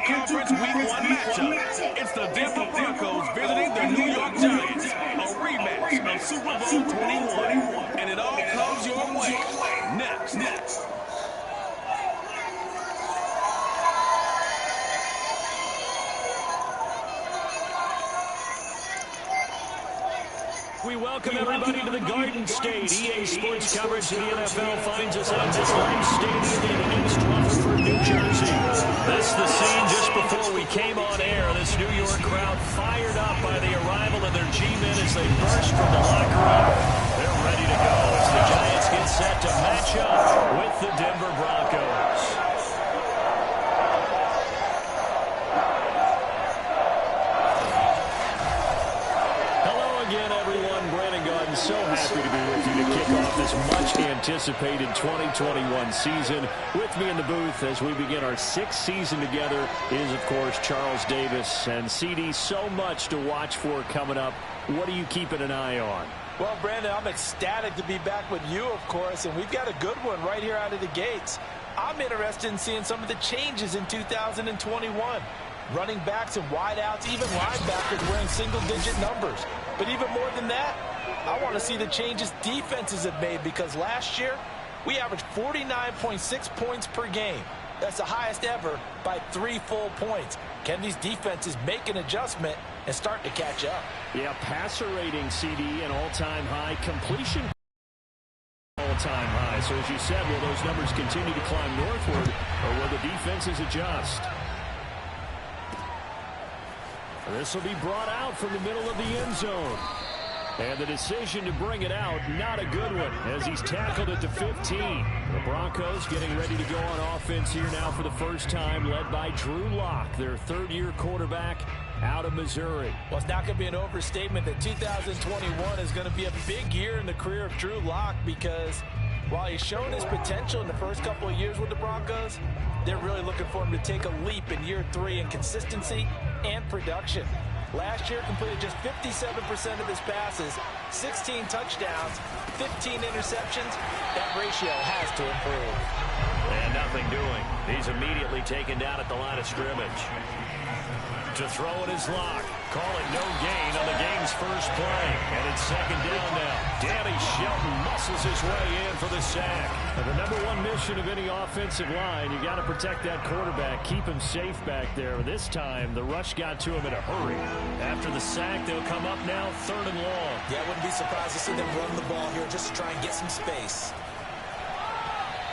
Conference Week 1 matchup. It's the Denver Broncos visiting the New York Giants. A rematch of Super Bowl 21. And it all comes your way. Next. We welcome everybody to the Garden State. EA Sports coverage of the NFL finds us at MetLife Stadium in East Rutherford, New Jersey. This is the scene just before we came on air. This New York crowd fired up by the arrival of their G-men as they burst from the locker room. They're ready to go as the Giants get set to match up with the Denver Broncos. So happy to be with you to kick off this much-anticipated 2021 season. With me in the booth as we begin our sixth season together is, of course, Charles Davis. And, CD, so much to watch for coming up. What are you keeping an eye on? Well, Brandon, I'm ecstatic to be back with you, of course, and we've got a good one right here out of the gates. I'm interested in seeing some of the changes in 2021. Running backs and wideouts, even linebackers wearing single-digit numbers. But even more than that, I want to see the changes defenses have made, because last year we averaged 49.6 points per game. That's the highest ever by 3 full points. Can these defenses make an adjustment and start to catch up? Yeah, passer rating, CD, an all-time high. Completion all-time high. So as you said, will those numbers continue to climb northward, or will the defenses adjust? This will be brought out from the middle of the end zone. And the decision to bring it out, not a good one, as he's tackled at the 15. The Broncos getting ready to go on offense here now for the first time, led by Drew Lock, their third-year quarterback out of Missouri. Well, it's not going to be an overstatement that 2021 is going to be a big year in the career of Drew Lock, because while he's shown his potential in the first couple of years with the Broncos, they're really looking for him to take a leap in year 3 in consistency and production. Last year, completed just 57% of his passes, 16 touchdowns, 15 interceptions. That ratio has to improve. And nothing doing. He's immediately taken down at the line of scrimmage. To throw it is Lock. Call it no gain on the game's first play. And it's second down now. Danny Shelton muscles his way in for the sack. And the number one mission of any offensive line, you got to protect that quarterback, keep him safe back there. This time, the rush got to him in a hurry. After the sack, they'll come up now, 3rd and long. Yeah, I wouldn't be surprised to see them run the ball here just to try and get some space.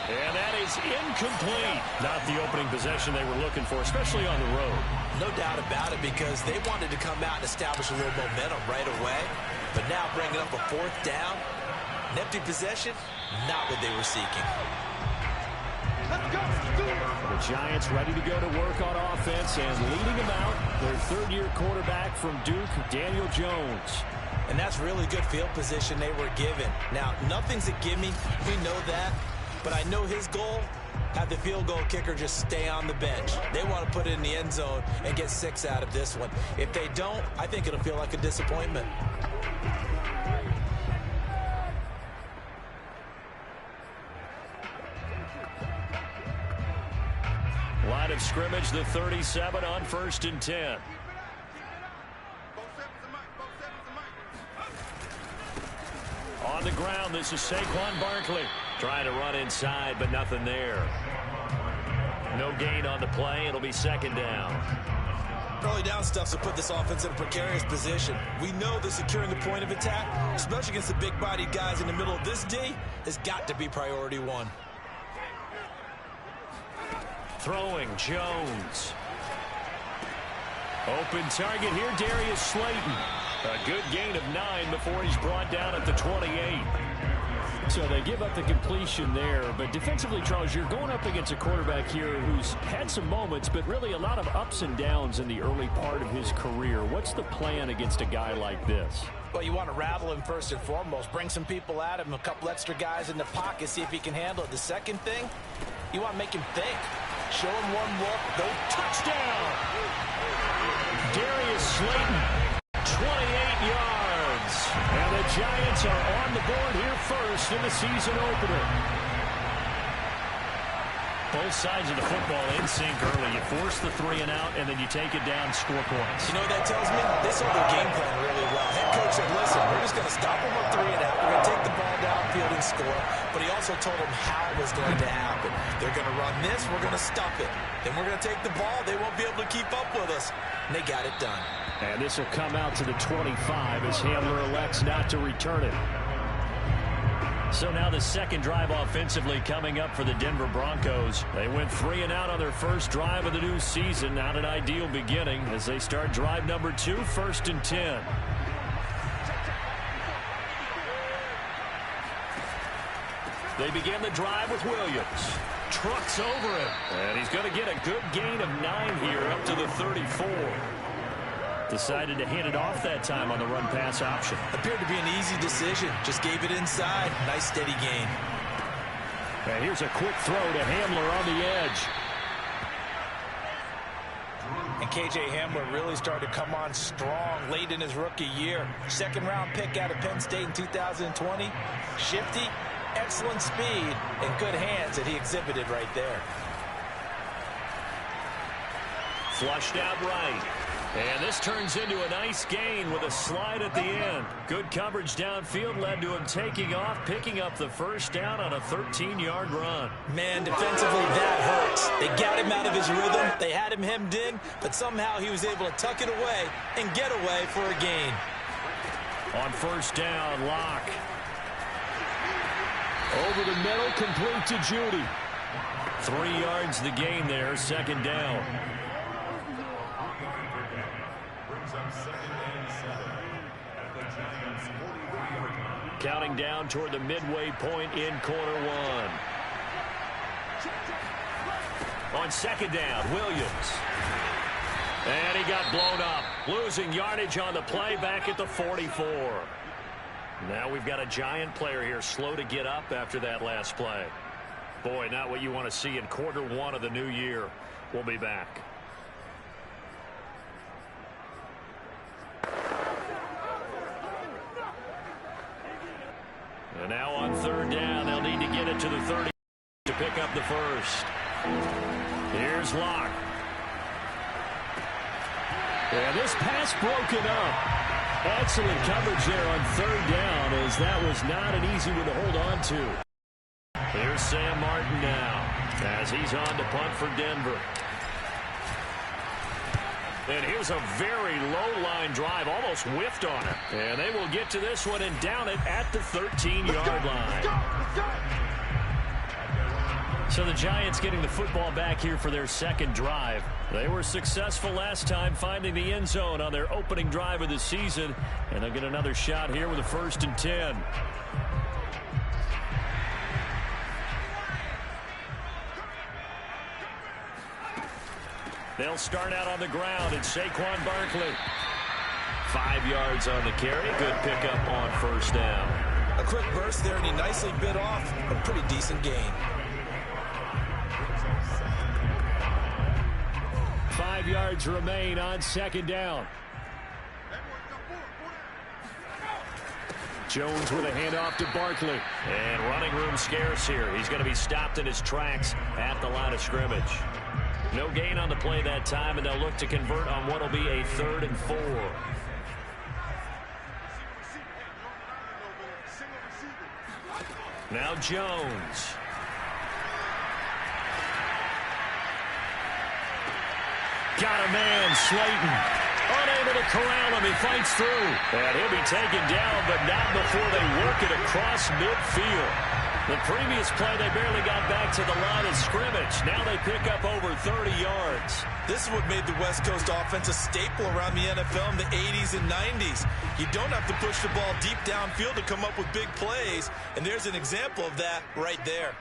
And that is incomplete. Not the opening possession they were looking for, especially on the road. No doubt about it, because they wanted to come out and establish a little momentum right away. But now bringing up a 4th down, an empty possession, not what they were seeking. The Giants ready to go to work on offense, and leading them out, their third-year quarterback from Duke, Daniel Jones. And that's really good field position they were given. Now, nothing's a gimme. We know that. But I know his goal, have the field goal kicker just stay on the bench. They want to put it in the end zone and get 6 out of this one. If they don't, I think it'll feel like a disappointment. Line of scrimmage, the 37 on 1st and 10. On the ground, this is Saquon Barkley. Trying to run inside, but nothing there. No gain on the play. It'll be 2nd down. Early down stuff to put this offense in a precarious position. We know that securing the point of attack, especially against the big-bodied guys in the middle of this D, has got to be priority 1. Throwing, Jones. Open target here, Darius Slayton. A good gain of 9 before he's brought down at the 28. So they give up the completion there. But defensively, Charles, you're going up against a quarterback here who's had some moments, but really a lot of ups and downs in the early part of his career. What's the plan against a guy like this? Well, you want to rattle him first and foremost. Bring some people at him, a couple extra guys in the pocket, see if he can handle it. The second thing, you want to make him think. Show him one look, go touchdown! Darius Slayton, 28 yards. And the Giants are on the board here first in the season opener. Both sides of the football in sync early. You force the 3 and out, and then you take it down, score points. You know what that tells me? They saw their game plan really well. Head coach said, listen, we're just going to stop them on 3 and out. We're going to take the ball downfield and score. But he also told them how it was going to happen. They're going to run this. We're going to stop it. Then we're going to take the ball. They won't be able to keep up with us. And they got it done. And this will come out to the 25 as Hamler elects not to return it. So now the second drive offensively coming up for the Denver Broncos. They went 3 and out on their first drive of the new season. Not an ideal beginning as they start drive number 2, 1st and 10. They begin the drive with Williams. Trucks over him. And he's going to get a good gain of 9 here up to the 34. Decided to hand it off that time on the run-pass option. Appeared to be an easy decision. Just gave it inside. Nice steady gain. And here's a quick throw to Hamler on the edge. And K.J. Hamler really started to come on strong late in his rookie year. Second-round pick out of Penn State in 2020. Shifty, excellent speed, and good hands that he exhibited right there. Flushed out right. And this turns into a nice gain with a slide at the end. Good coverage downfield led to him taking off, picking up the first down on a 13-yard run. Man, defensively, that hurts. They got him out of his rhythm. They had him hemmed in, but somehow he was able to tuck it away and get away for a gain. On first down, Locke. Over the middle, complete to Judy. 3 yards the gain there, second down. Counting down toward the midway point in quarter 1. On second down, Williams. And he got blown up. Losing yardage on the play back at the 44. Now we've got a Giant player here slow to get up after that last play. Boy, not what you want to see in quarter 1 of the new year. We'll be back. And now on third down, they'll need to get it to the 30 to pick up the first. Here's Locke. And this pass broken up. Excellent coverage there on third down, as that was not an easy one to hold on to. Here's Sam Martin now as he's on to punt for Denver. And here's a very low-line drive, almost whiffed on it. And they will get to this one and down it at the 13-yard line. So the Giants getting the football back here for their second drive. They were successful last time finding the end zone on their opening drive of the season. And they'll get another shot here with a 1st and 10. They'll start out on the ground. It's Saquon Barkley. 5 yards on the carry. Good pickup on first down. A quick burst there, and he nicely bit off a pretty decent gain. 5 yards remain on second down. Jones with a handoff to Barkley. And running room scarce here. He's going to be stopped in his tracks at the line of scrimmage. No gain on the play that time, and they'll look to convert on what will be a 3rd and 4. Now Jones. Got a man, Slayton. Unable to corral him. He fights through. And he'll be taken down, but not before they work it across midfield. The previous play, they barely got back to the line of scrimmage. Now they pick up over 30 yards. This is what made the West Coast offense a staple around the NFL in the 80s and 90s. You don't have to push the ball deep downfield to come up with big plays, and there's an example of that right there.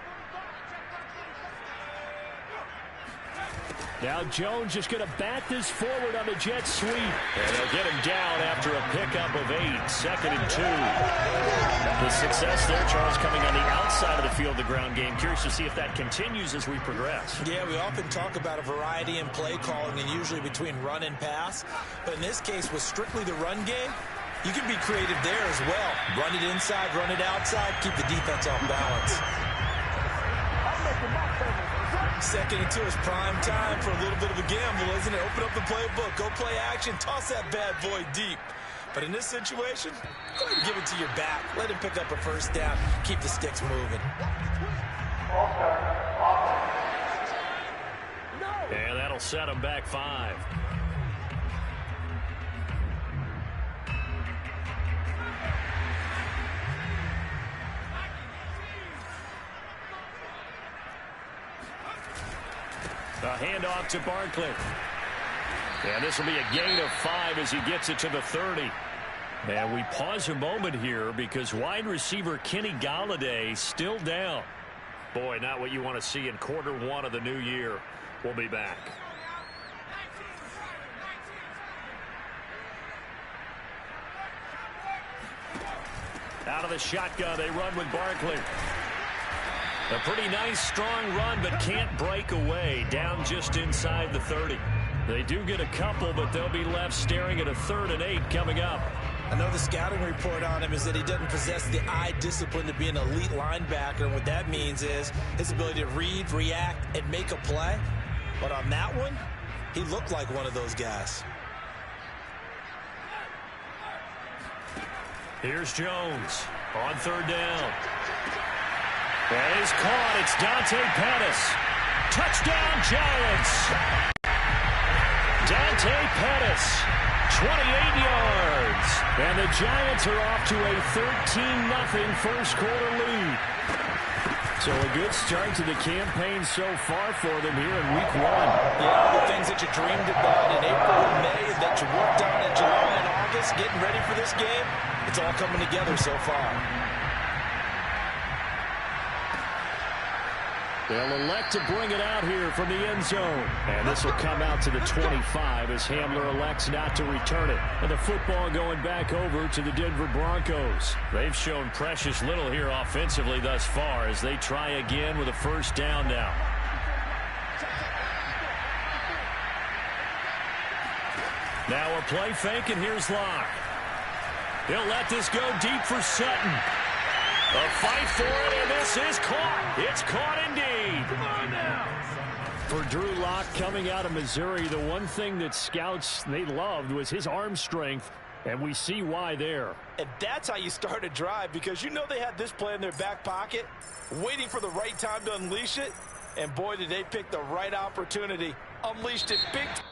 Now Jones just going to bat this forward on the jet sweep. And they'll get him down after a pickup of 8, 2nd and 2. The success there, Charles, coming on the outside of the field, the ground game. Curious to see if that continues as we progress. Yeah, we often talk about a variety in play calling and usually between run and pass. But in this case, with strictly the run game, you can be creative there as well. Run it inside, run it outside, keep the defense off balance. 2nd and 2 is prime time for a little bit of a gamble, isn't it? Open up the playbook, go play action, toss that bad boy deep. But in this situation, go ahead and give it to your back. Let him pick up a first down, keep the sticks moving. And that'll set him back 5. A handoff to Barkley. And this will be a gain of 5 as he gets it to the 30. And we pause a moment here because wide receiver Kenny Golladay still down. Boy, not what you want to see in quarter 1 of the new year. We'll be back. Out of the shotgun, they run with Barkley. A pretty nice, strong run, but can't break away. Down just inside the 30. They do get a couple, but they'll be left staring at a 3rd and 8 coming up. I know the scouting report on him is that he doesn't possess the eye discipline to be an elite linebacker. And what that means is his ability to read, react, and make a play. But on that one, he looked like one of those guys. Here's Jones on 3rd down. And he's caught. It's Dante Pettis. Touchdown, Giants. Dante Pettis, 28 yards. And the Giants are off to a 13-0 first quarter lead. So a good start to the campaign so far for them here in week 1. Yeah, the things that you dreamed about in April and May and that you worked on in July and August, getting ready for this game, it's all coming together so far. They'll elect to bring it out here from the end zone. And this will come out to the 25 as Hamler elects not to return it. And the football going back over to the Denver Broncos. They've shown precious little here offensively thus far as they try again with a first down now. Now a play fake, and here's Locke. He'll let this go deep for Sutton. A fight for it, and this is caught. It's caught indeed. Come on now. For Drew Lock coming out of Missouri, the one thing that scouts they loved was his arm strength, and we see why there. And that's how you start a drive, because you know they had this play in their back pocket, waiting for the right time to unleash it, and boy, did they pick the right opportunity. Unleashed it big time.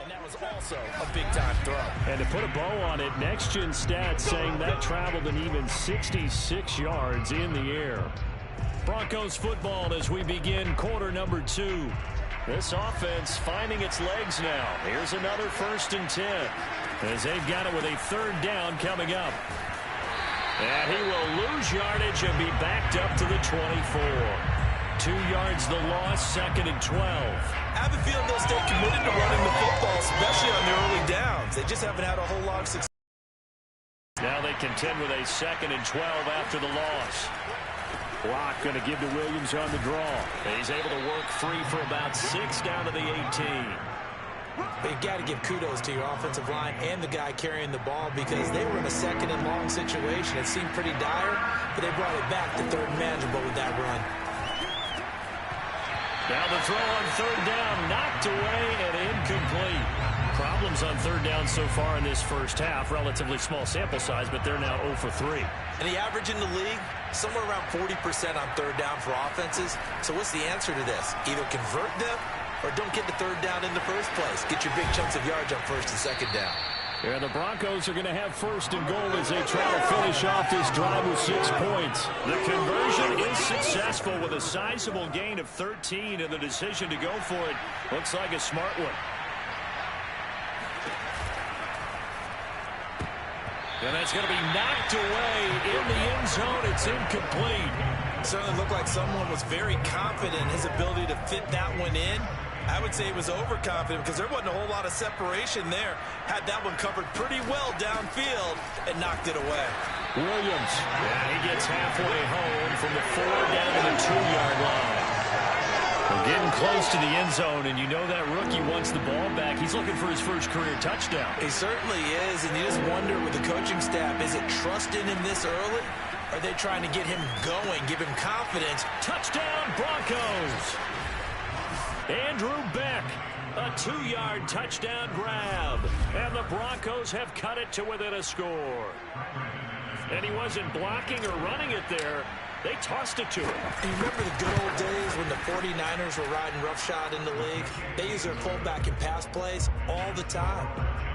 And that was also a big-time throw. And to put a bow on it, next-gen stats saying that traveled an even 66 yards in the air. Broncos football as we begin quarter number 2. This offense finding its legs now. Here's another 1st and 10 as they've got it with a 3rd down coming up. And he will lose yardage and be backed up to the 24. 2 yards the loss, 2nd and 12. I have a feeling they'll stay committed to running the football, especially on the early downs. They just haven't had a whole lot of success. Now they contend with a 2nd and 12 after the loss. Block going to give to Williams on the draw. He's able to work free for about 6 down to the 18. But you've got to give kudos to your offensive line and the guy carrying the ball because they were in a 2nd and long situation. It seemed pretty dire, but they brought it back to 3rd and manageable with that run. Now the throw on 3rd down, knocked away and incomplete. Problems on 3rd down so far in this first half. Relatively small sample size, but they're now 0 for 3. And the average in the league, somewhere around 40% on 3rd down for offenses. So what's the answer to this? Either convert them or don't get the 3rd down in the first place. Get your big chunks of yards on 1st and 2nd down. Yeah, the Broncos are going to have 1st and goal as they try to finish off this drive with 6 points. The conversion is successful with a sizable gain of 13, and the decision to go for it looks like a smart one. And that's going to be knocked away in the end zone. It's incomplete. It certainly looked like someone was very confident in his ability to fit that one in. I would say he was overconfident because there wasn't a whole lot of separation there. Had that one covered pretty well downfield and knocked it away. Williams, and he gets halfway home from the 4 down to the 2-yard line. We're getting close to the end zone, and you know that rookie wants the ball back. He's looking for his first career touchdown. He certainly is, and you just wonder with the coaching staff, is it trust in him this early? Or are they trying to get him going, give him confidence? Touchdown, Broncos! Andrew Beck, a 2-yard touchdown grab. And the Broncos have cut it to within a score. And he wasn't blocking or running it there. They tossed it to him. And you remember the good old days when the 49ers were riding roughshod in the league? They use their fullback in pass plays all the time.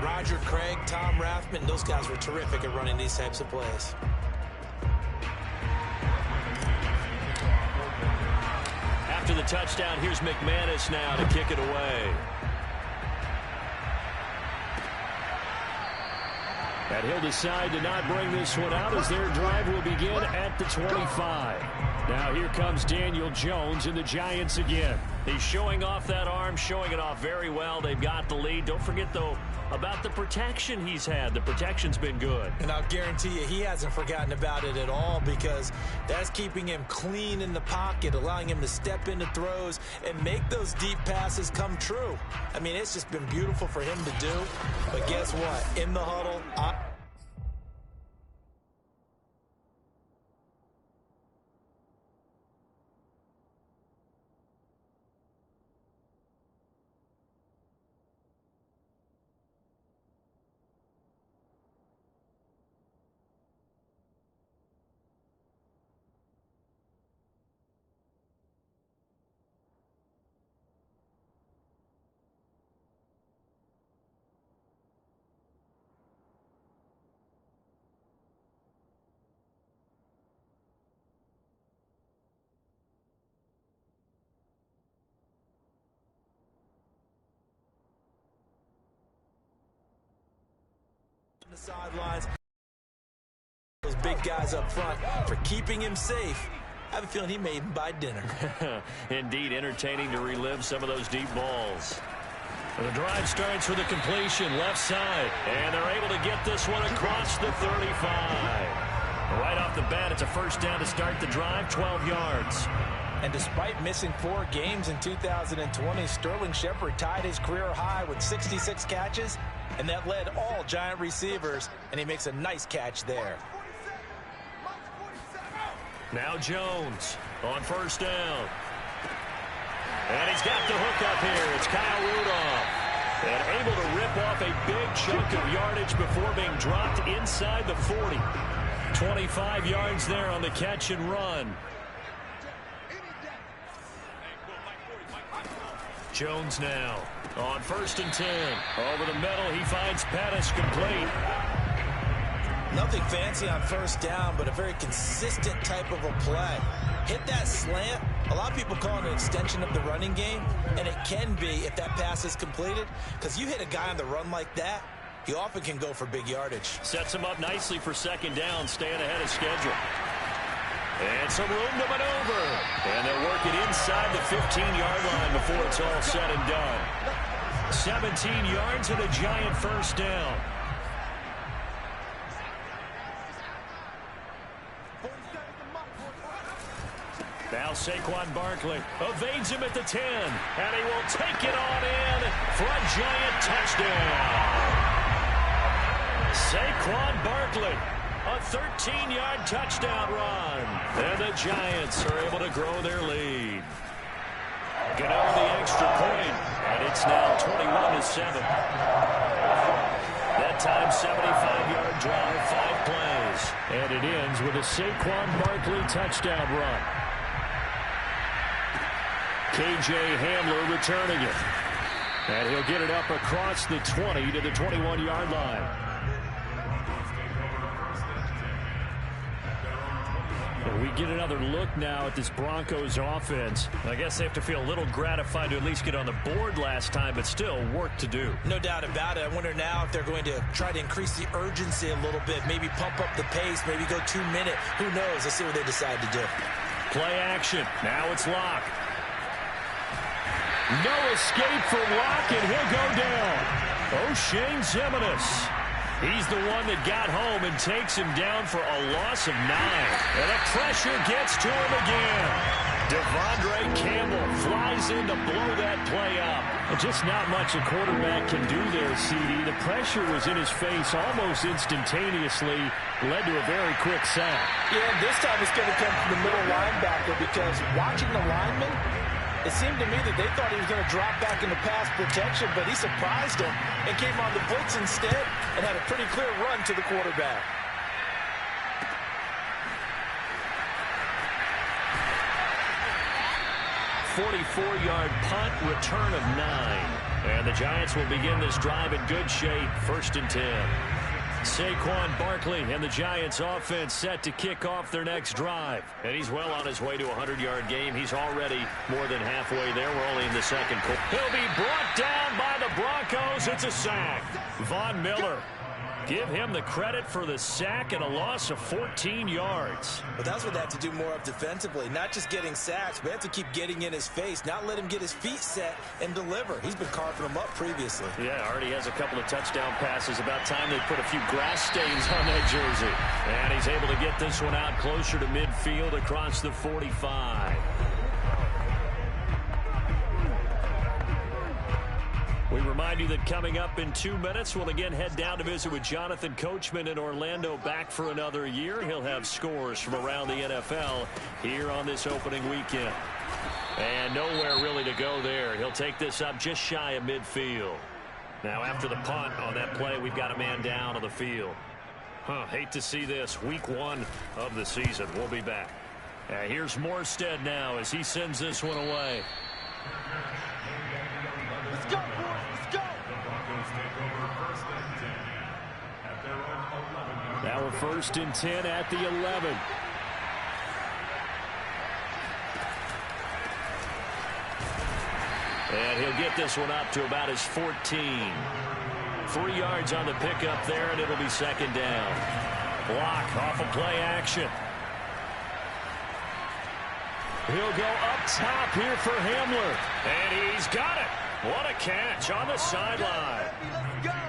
Roger Craig, Tom Rathman, those guys were terrific at running these types of plays. After the touchdown, here's McManus now to kick it away. And he'll decide to not bring this one out as their drive will begin at the 25. Now here comes Daniel Jones and the Giants again. He's showing off that arm, showing it off very well. They've got the lead. Don't forget, though, about the protection he's had. The protection's been good. And I'll guarantee you he hasn't forgotten about it at all because that's keeping him clean in the pocket, allowing him to step into throws and make those deep passes come true. I mean, it's just been beautiful for him to do. But guess what? In the huddle, the sidelines, those big guys up front for keeping him safe. I have a feeling he may even buy dinner. Indeed, entertaining to relive some of those deep balls. The drive starts with a completion left side, and they're able to get this one across the 35. Right off the bat, it's a 1st down to start the drive, 12 yards. And despite missing 4 games in 2020, Sterling Shepard tied his career high with 66 catches, and that led all Giant receivers, and he makes a nice catch there. Now Jones on 1st down. And he's got the hook up here. It's Kyle Rudolph. And able to rip off a big chunk of yardage before being dropped inside the 40. 25 yards there on the catch and run. Jones now on 1st and 10. Over the middle, he finds Pettis complete. Nothing fancy on 1st down, but a very consistent type of a play. Hit that slant. A lot of people call it an extension of the running game, and it can be if that pass is completed, because you hit a guy on the run like that, he often can go for big yardage. Sets him up nicely for 2nd down, staying ahead of schedule. And some room to maneuver. And they'll work it inside the 15-yard line before it's all said and done. 17 yards and a giant first down. Now Saquon Barkley evades him at the 10. And he will take it on in for a giant touchdown. Saquon Barkley, a 13-yard touchdown run. And the Giants are able to grow their lead. Get over the extra point, and it's now 21-7. That time, 75-yard drive, 5 plays. And it ends with a Saquon Barkley touchdown run. K.J. Hamler returning it. And he'll get it up across the 20 to the 21-yard line. And we get another look now at this Broncos offense. I guess they have to feel a little gratified to at least get on the board last time, but still work to do. No doubt about it. I wonder now if they're going to try to increase the urgency a little bit, maybe pump up the pace, maybe go 2-minute. Who knows? Let's see what they decide to do. Play action. Now it's Locke. No escape for Locke, and he'll go down. O'Shane Ximines. He's the one that got home and takes him down for a loss of 9. And the pressure gets to him again. Devondre Campbell flies in to blow that play up. And just not much a quarterback can do there, CD. The pressure was in his face almost instantaneously. Led to a very quick sack. Yeah, this time it's going to come from the middle linebacker because watching the lineman, it seemed to me that they thought he was going to drop back into pass protection, but he surprised him and came on the blitz instead and had a pretty clear run to the quarterback. A 44-yard punt, return of 9. And the Giants will begin this drive in good shape, 1st and 10. Saquon Barkley and the Giants offense set to kick off their next drive. And he's well on his way to a 100-yard game. He's already more than halfway there. We're only in the second quarter. He'll be brought down by the Broncos. It's a sack. Von Miller. Give him the credit for the sack and a loss of 14 yards. But that's what they have to do more of defensively. Not just getting sacks, but they have to keep getting in his face. Not let him get his feet set and deliver. He's been carving them up previously. Yeah, already has a couple of touchdown passes. About time they put a few grass stains on that jersey. And he's able to get this one out closer to midfield across the 45. We remind you that coming up in 2 minutes, we'll again head down to visit with Jonathan Coachman in Orlando, back for another year. He'll have scores from around the NFL here on this opening weekend. And nowhere really to go there. He'll take this up just shy of midfield. Now after the punt on that play, we've got a man down on the field. Hate to see this. Week 1 of the season. We'll be back. Here's Morstead now as he sends this one away. Let's go, boys. Let's go. Now a 1st and 10 at the 11. And he'll get this one up to about his 14. 3 yards on the pickup there, and it'll be 2nd down. Block off of play action. He'll go up top here for Hamler. And he's got it. What a catch on the sideline.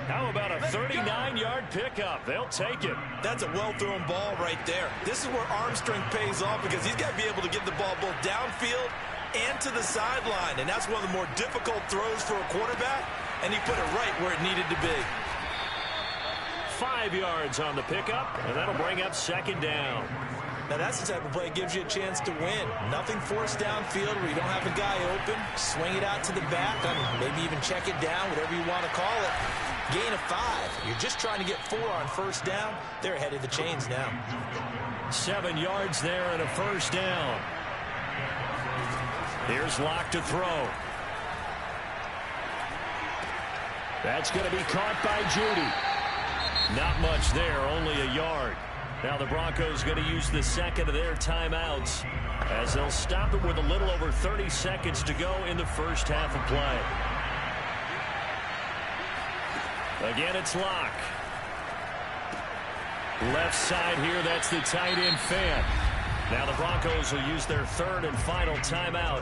How about a 39-yard pickup? They'll take it. That's a well-thrown ball right there. This is where arm strength pays off because he's got to be able to get the ball both downfield and to the sideline. And that's one of the more difficult throws for a quarterback. And he put it right where it needed to be. 5 yards on the pickup, and that'll bring up 2nd down. Now that's the type of play that gives you a chance to win. Nothing forced downfield where you don't have a guy open. Swing it out to the back. Maybe even check it down, whatever you want to call it. Gain of 5. You're just trying to get 4 on 1st down. They're ahead of the chains now. 7 yards there and a 1st down. Here's Locke to throw. That's going to be caught by Judy. Not much there, only a yard. Now the Broncos going to use the 2nd of their timeouts as they'll stop it with a little over 30 seconds to go in the 1st half of play. Again, it's Locke. Left side here, that's the tight end Fant. Now the Broncos will use their third and final timeout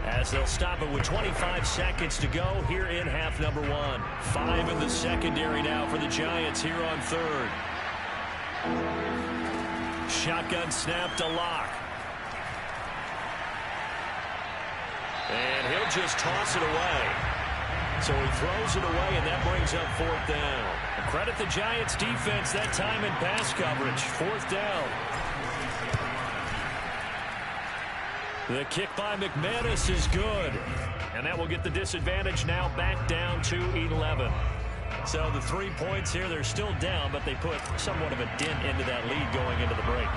as they'll stop it with 25 seconds to go here in half number 1. 5 in the secondary now for the Giants here on third. Shotgun snap to Locke. And he'll just toss it away. So he throws it away, and that brings up fourth down. Credit the Giants defense that time in pass coverage. Fourth down. The kick by McManus is good. And that will get the disadvantage now back down to 11. So the 3 points here, they're still down, but they put somewhat of a dent into that lead going into the break.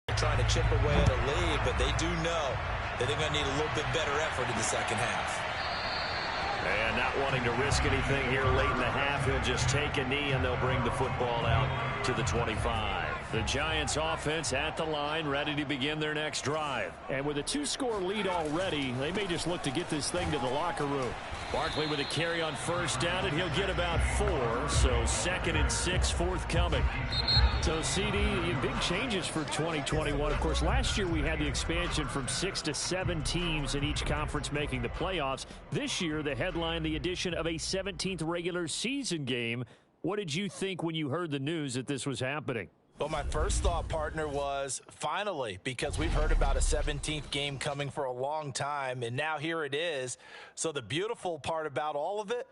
They're trying to chip away at a lead, but they do know that they're going to need a little bit better effort in the second half. And not wanting to risk anything here late in the half, he'll just take a knee and they'll bring the football out to the 25. The Giants offense at the line, ready to begin their next drive. And with a 2-score lead already, they may just look to get this thing to the locker room. Barkley with a carry on first down, and he'll get about 4. So 2nd and 6 forthcoming. So, CD, big changes for 2021. Of course, last year we had the expansion from 6 to 7 teams in each conference making the playoffs. This year, the headline, the addition of a 17th regular season game. What did you think when you heard the news that this was happening? Well, my first thought, partner, was finally, because we've heard about a 17th game coming for a long time, and now here it is. So the beautiful part about all of it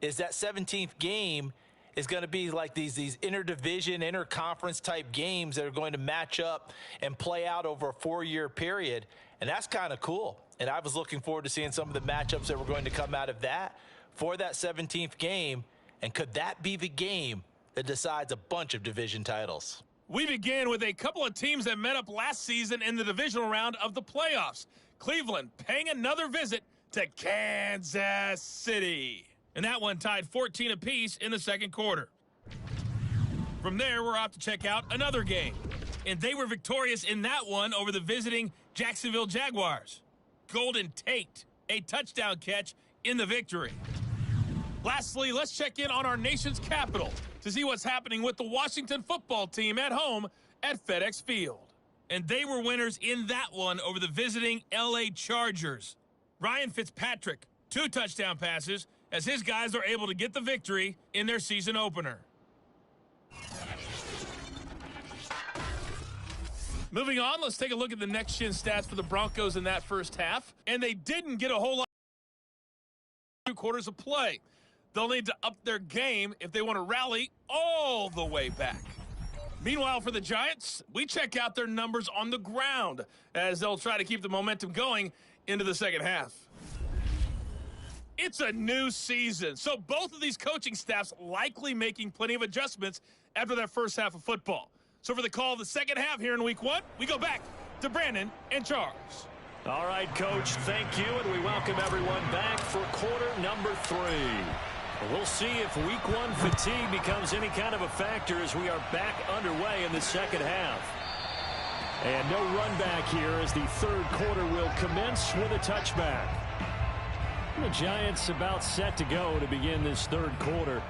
is that 17th game is going to be like these interdivision, interconference type games that are going to match up and play out over a 4-year period, and that's kind of cool. And I was looking forward to seeing some of the matchups that were going to come out of that for that 17th game, and could that be the game that decides a bunch of division titles? We begin with a couple of teams that met up last season in the divisional round of the playoffs. Cleveland paying another visit to Kansas City. And that one tied 14 apiece in the second quarter. From there, we're off to check out another game. And they were victorious in that one over the visiting Jacksonville Jaguars. Golden Tate, a touchdown catch in the victory. Lastly, let's check in on our nation's capital to see what's happening with the Washington football team at home at FedEx Field. And they were winners in that one over the visiting LA Chargers. Ryan Fitzpatrick, 2 touchdown passes as his guys are able to get the victory in their season opener. Moving on, let's take a look at the next-gen stats for the Broncos in that first half. And they didn't get a whole lot of 2 quarters of play. They'll need to up their game if they want to rally all the way back. Meanwhile, for the Giants, we check out their numbers on the ground as they'll try to keep the momentum going into the second half. It's a new season, so both of these coaching staffs likely making plenty of adjustments after that first half of football. So for the call of the second half here in week 1, we go back to Brandon and Charles. All right, Coach, thank you, and we welcome everyone back for quarter number 3. We'll see if week 1 fatigue becomes any kind of a factor as we are back underway in the second half. And no run back here as the third quarter will commence with a touchback. The Giants about set to go to begin this third quarter.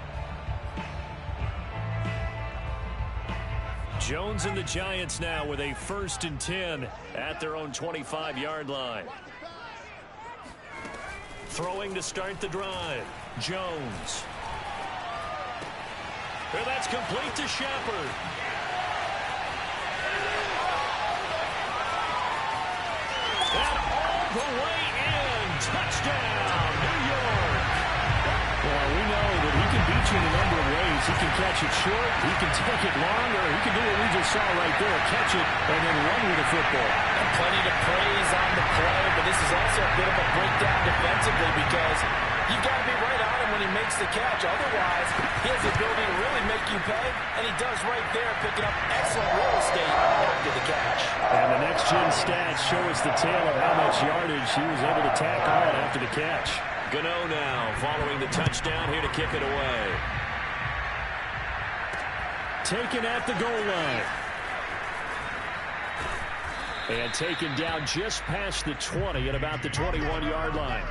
Jones and the Giants now with a 1st and 10 at their own 25-yard line. Throwing to start the drive. Jones. And that's complete to Shepard. And all the way in. Touchdown, New York. Well, we know that he can beat you in a number of ways. He can catch it short, he can take it long, or he can do what we just saw right there, catch it and then run with the football. And plenty to praise on the play, but this is also a bit of a breakdown defensively because you've got to be right on him when he makes the catch. Otherwise, he has the ability to really make you pay, and he does right there, picking up excellent real estate after the catch. And the next-gen stats show us the tale of how much yardage he was able to tack on after the catch. Gano now following the touchdown here to kick it away. Taken at the goal line. And taken down just past the 20 at about the 21-yard line.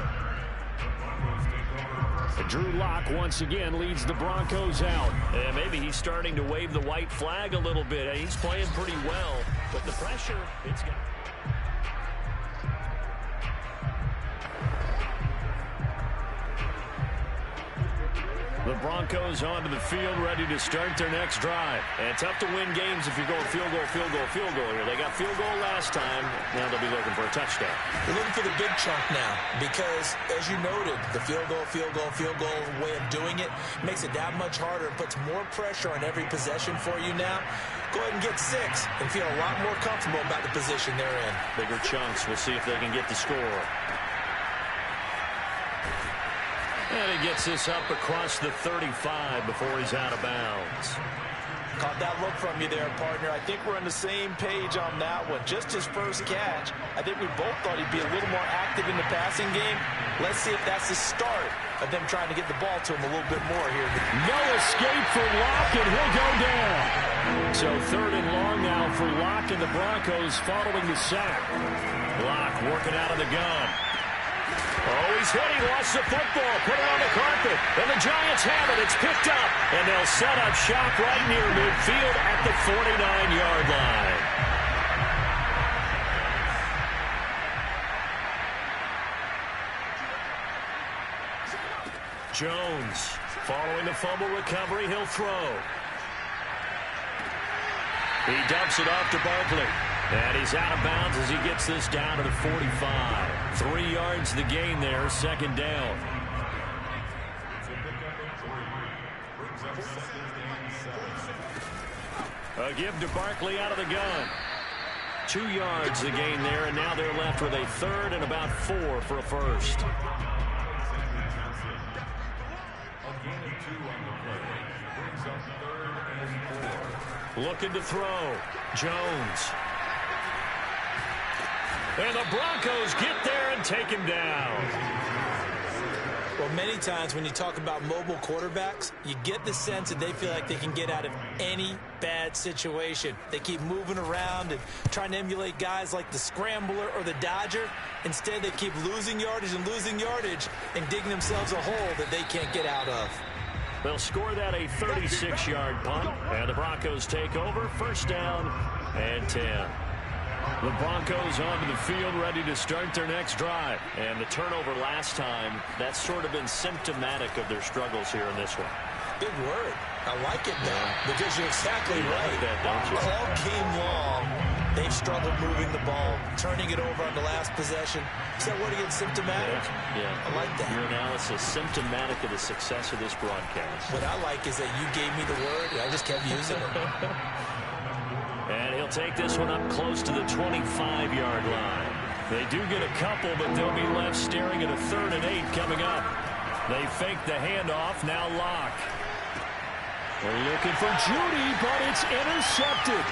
Drew Lock once again leads the Broncos out. And maybe he's starting to wave the white flag a little bit. He's playing pretty well. But the pressure, it's got... The Broncos onto the field, ready to start their next drive. And tough to win games if you're going field goal, field goal, field goal here. They got field goal last time. Now they'll be looking for a touchdown. They're looking for the big chunk now because, as you noted, the field goal way of doing it makes it that much harder and puts more pressure on every possession for you now. Go ahead and get 6 and feel a lot more comfortable about the position they're in. Bigger chunks. We'll see if they can get the score. And he gets this up across the 35 before he's out of bounds. Caught that look from you there, partner. I think we're on the same page on that one. Just his first catch. I think we both thought he'd be a little more active in the passing game. Let's see if that's the start of them trying to get the ball to him a little bit more here. No escape for Locke, and he'll go down. So 3rd and long now for Locke and the Broncos following the sack. Locke working out of the gun. Oh, he's hit. He lost the football. Put it on the carpet. And the Giants have it. It's picked up. And they'll set up shop right near midfield at the 49-yard line. Jones following the fumble recovery. He'll throw. He dumps it off to Barkley. And he's out of bounds as he gets this down to the 45. 3 yards the gain there, 2nd down. A give to Barkley out of the gun. 2 yards the gain there, and now they're left with a 3rd and about 4 for a first. Looking to throw. Jones. And the Broncos get there and take him down. Well, many times when you talk about mobile quarterbacks, you get the sense that they feel like they can get out of any bad situation. They keep moving around and trying to emulate guys like the Scrambler or the Dodger. Instead, they keep losing yardage and digging themselves a hole that they can't get out of. They'll score that a 36-yard punt, and the Broncos take over. 1st down and 10. The Broncos onto the field, ready to start their next drive. And the turnover last time, that's sort of been symptomatic of their struggles here in this one. Big word. I like it, though, because you're exactly right. Like that, don't you? All game long, they've struggled moving the ball, turning it over on the last possession. Is that word again, symptomatic? Yeah. I like that. Your analysis, symptomatic of the success of this broadcast. What I like is that you gave me the word, and I just kept using it. And he'll take this one up close to the 25-yard line. They do get a couple, but they'll be left staring at a 3rd and 8 coming up. They fake the handoff. Now Locke. They're looking for Judy, but it's intercepted.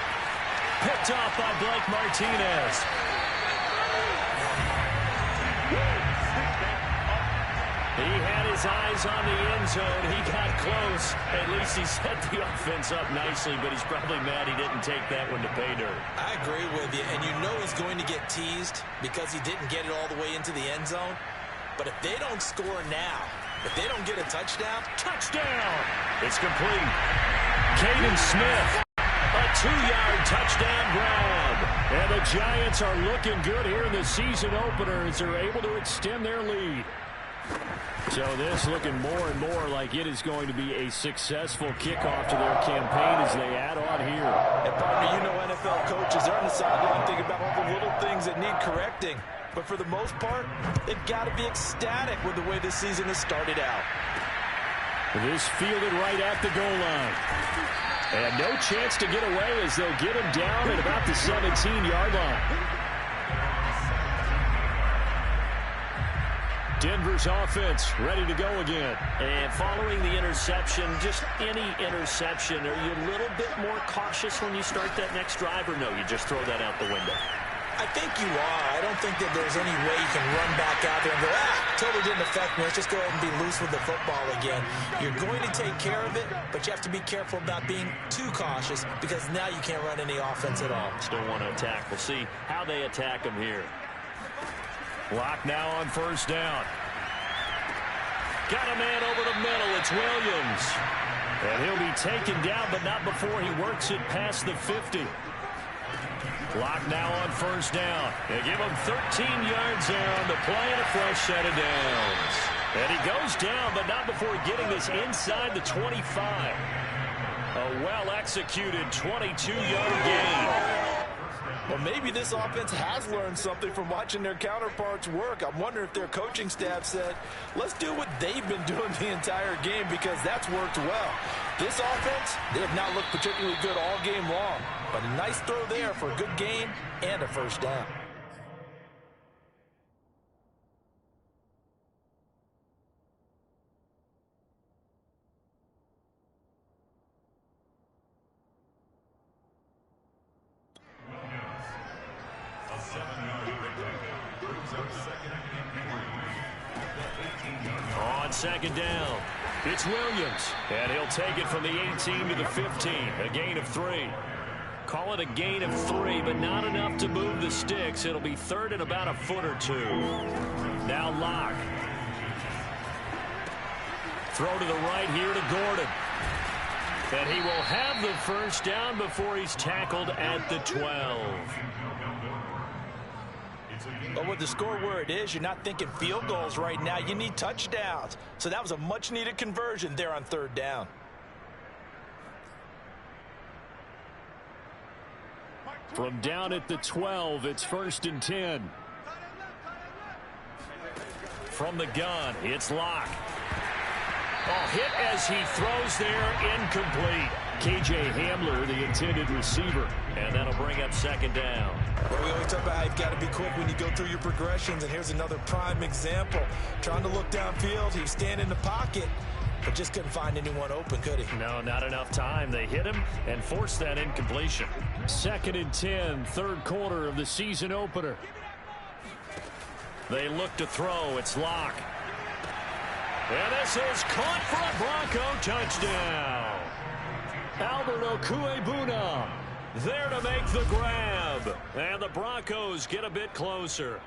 Picked off by Blake Martinez. He had his eyes on the end zone. He got close. At least he set the offense up nicely, but he's probably mad he didn't take that one to pay dirt. I agree with you, and you know he's going to get teased because he didn't get it all the way into the end zone. But if they don't score now, if they don't get a touchdown, It's complete. Caden Smith, a 2-yard touchdown grab. And the Giants are looking good here in the season opener as they're able to extend their lead. So this looking more and more like it is going to be a successful kickoff to their campaign as they add on here. And partner, you know NFL coaches are on the sideline thinking about all the little things that need correcting. But for the most part, they've got to be ecstatic with the way this season has started out. This fielded right at the goal line. And no chance to get away as they'll get him down at about the 17-yard line. Denver's offense ready to go again. And following the interception, just any interception, are you a little bit more cautious when you start that next drive, or no, you just throw that out the window? I think you are. I don't think that there's any way you can run back out there and go, totally didn't affect me. Let's just go ahead and be loose with the football again. You're going to take care of it, but you have to be careful about being too cautious because now you can't run any offense at all. Still want to attack. We'll see how they attack him here. Lock now on 1st down. Got a man over the middle. It's Williams. And he'll be taken down, but not before he works it past the 50. Lock now on first down. They give him 13 yards there on the play and a fresh set of downs. And he goes down, but not before getting this inside the 25. A well-executed 22-yard gain. Well, maybe this offense has learned something from watching their counterparts work. I'm wondering if their coaching staff said, let's do what they've been doing the entire game, because that's worked well. This offense, they have not looked particularly good all game long, but a nice throw there for a good gain and a first down. On second down, it's Williams, and he'll take it from the 18 to the 15, a gain of 3. Call it a gain of 3, but not enough to move the sticks. It'll be third and about a foot or two. Now Locke. Throw to the right here to Gordon. And he will have the first down before he's tackled at the 12. But with the score where it is, you're not thinking field goals right now. You need touchdowns. So that was a much-needed conversion there on third down. From down at the 12, it's 1st and 10. From the gun, it's Locke. Oh, hit as he throws there, incomplete. K.J. Hamler, the intended receiver. And that'll bring up second down. Well, we always talk about how you've got to be quick when you go through your progressions, and here's another prime example. Trying to look downfield, he was standing in the pocket, but just couldn't find anyone open, could he? No, not enough time. They hit him and forced that incompletion. 2nd and 10, third quarter of the season opener. They look to throw. It's Locke. And this is caught for a Bronco touchdown. Albert Okuebuna there to make the grab. And the Broncos get a bit closer.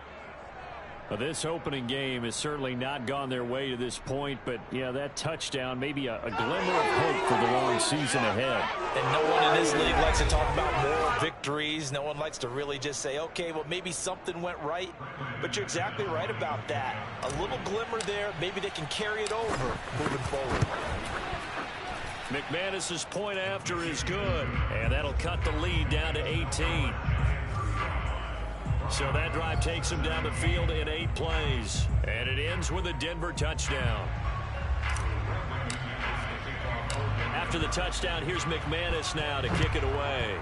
Well, this opening game has certainly not gone their way to this point, but, yeah, that touchdown, maybe a glimmer of hope for the long season ahead. And no one in this league likes to talk about moral victories. No one likes to really just say, okay, well, maybe something went right. But you're exactly right about that. A little glimmer there. Maybe they can carry it over moving forward. McManus's point after is good, and that'll cut the lead down to 18. So that drive takes him down the field in 8 plays. And it ends with a Denver touchdown. After the touchdown, here's McManus now to kick it away.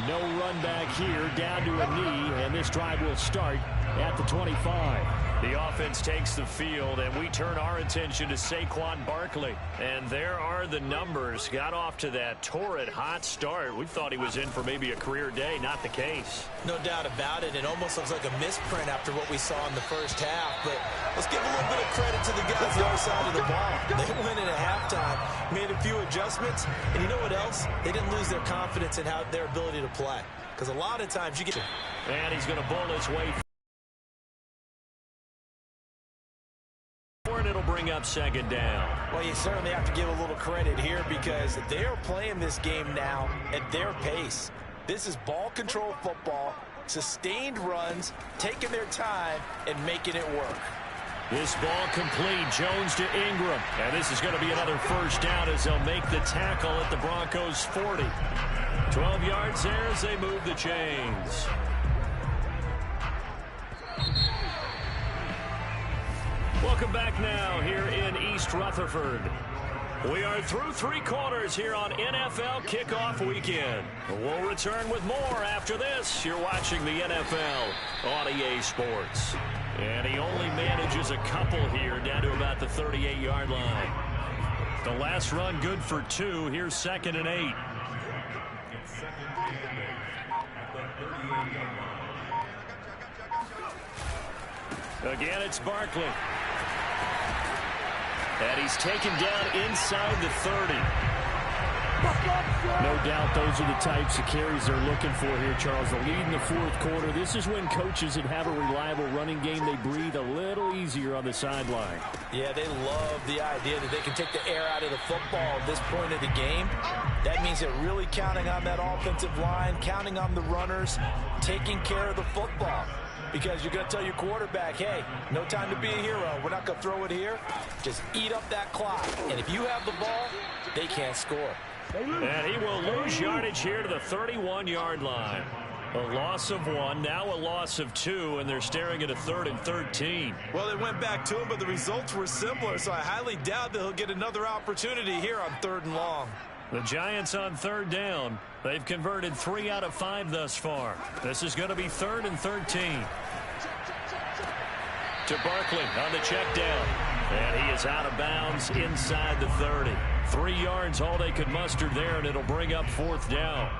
No run back here, down to a knee, and this drive will start at the 25. The offense takes the field, and we turn our attention to Saquon Barkley. And there are the numbers. Got off to that torrid hot start. We thought he was in for maybe a career day. Not the case. No doubt about it. It almost looks like a misprint after what we saw in the first half. But let's give a little bit of credit to the guys on the other side of the ball. They went in at halftime, made a few adjustments, and you know what else? They didn't lose their confidence in their ability to play. Because a lot of times you get... And he's going to bowl his way through. And it'll bring up second down. Well, you certainly have to give a little credit here because they're playing this game now at their pace. This is ball control football, sustained runs, taking their time, and making it work. This ball complete. Jones to Ingram. And this is going to be another first down as they'll make the tackle at the Broncos' 40. 12 yards there as they move the chains. Welcome back now here in East Rutherford. We are through 3 quarters here on NFL Kickoff Weekend. We'll return with more after this. You're watching the NFL on EA Sports. And he only manages a couple here down to about the 38-yard line. The last run good for 2. Here's 2nd and 8. Again, it's Barkley. And he's taken down inside the 30. No doubt those are the types of carries they're looking for here, Charles. The lead in the fourth quarter. This is when coaches that have a reliable running game, they breathe a little easier on the sideline. Yeah, they love the idea that they can take the air out of the football at this point of the game. That means they're really counting on that offensive line, counting on the runners, taking care of the football. Because you're going to tell your quarterback, hey, no time to be a hero. We're not going to throw it here. Just eat up that clock. And if you have the ball, they can't score. And he will lose yardage here to the 31-yard line. A loss of 1, now a loss of 2, and they're staring at a 3rd and 13. Well, they went back to him, but the results were similar, so I highly doubt that he'll get another opportunity here on 3rd and long. The Giants on 3rd down. They've converted 3 out of 5 thus far. This is going to be 3rd and 13. To Barkley on the check down. And he is out of bounds inside the 30. 3 yards all they could muster there, and it'll bring up 4th down.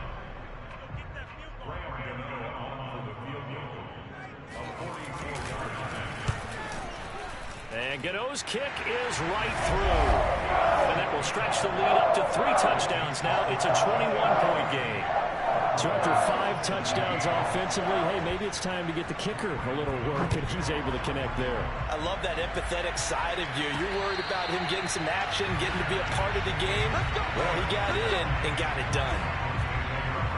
And Gano's kick is right through. And that will stretch the lead up to 3 touchdowns now. It's a 21-point game. So after 5 touchdowns offensively, hey, maybe it's time to get the kicker a little work, and he's able to connect there. I love that empathetic side of you. You're worried about him getting some action, getting to be a part of the game. Well, he got in and got it done.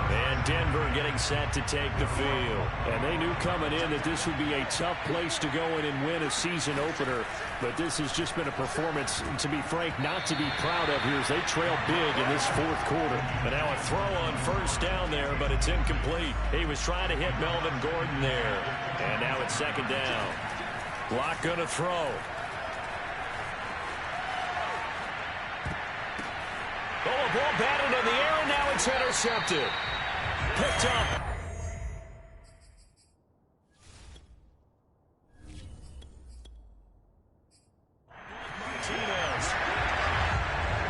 And Denver getting set to take the field. And they knew coming in that this would be a tough place to go in and win a season opener. But this has just been a performance, to be frank, not to be proud of here as they trail big in this fourth quarter. And now a throw on 1st down there, but it's incomplete. He was trying to hit Melvin Gordon there. And now it's 2nd down. Locke going to throw. Oh, a ball batted in the air, and now it's intercepted. Picked up.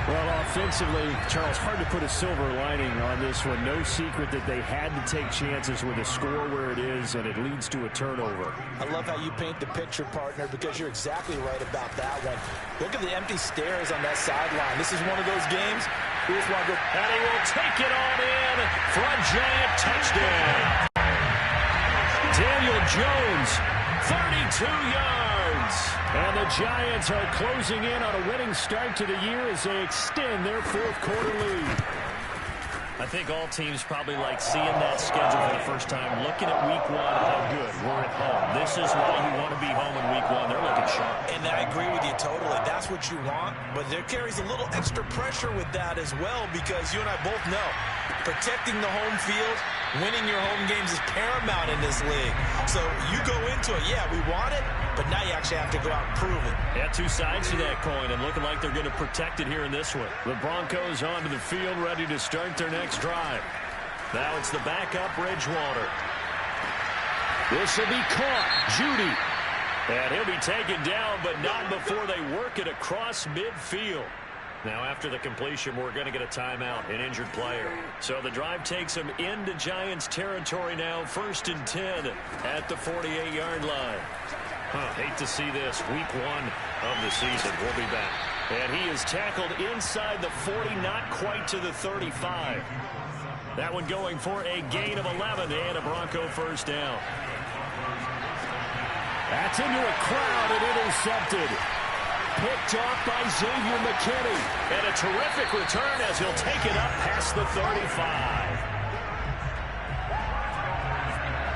Well, offensively, Charles, hard to put a silver lining on this one. No secret that they had to take chances with a score where it is, and it leads to a turnover. I love how you paint the picture, partner, because you're exactly right about that one. Look at the empty stares on that sideline. This is one of those games. Here's one good. And he will take it on in for a giant touchdown. Daniel Jones, 32 yards. And the Giants are closing in on a winning start to the year as they extend their fourth quarter lead. I think all teams probably like seeing that schedule for the first time, looking at week 1, how good we're at home. This is why you want to be home in week 1. They're looking sharp. And I agree with you totally. That's what you want, but there carries a little extra pressure with that as well, because you and I both know protecting the home field, winning your home games is paramount in this league. So you go into it, yeah, we want it, but now you actually have to go out and prove it. Yeah, 2 sides to that coin, and looking like they're going to protect it here in this one. The Broncos onto the field, ready to start their next drive. Now it's the backup Bridgewater. This will be caught. Judy. And he'll be taken down, but not before they work it across midfield. Now after the completion, we're going to get a timeout, an injured player. So the drive takes them into Giants territory now, 1st and 10 at the 48-yard line. Hate to see this. Week 1 of the season. We'll be back. And he is tackled inside the 40, not quite to the 35. That one going for a gain of 11 and a Bronco 1st down. That's into a crowd and intercepted. Picked off by Xavier McKinney. And a terrific return as he'll take it up past the 35.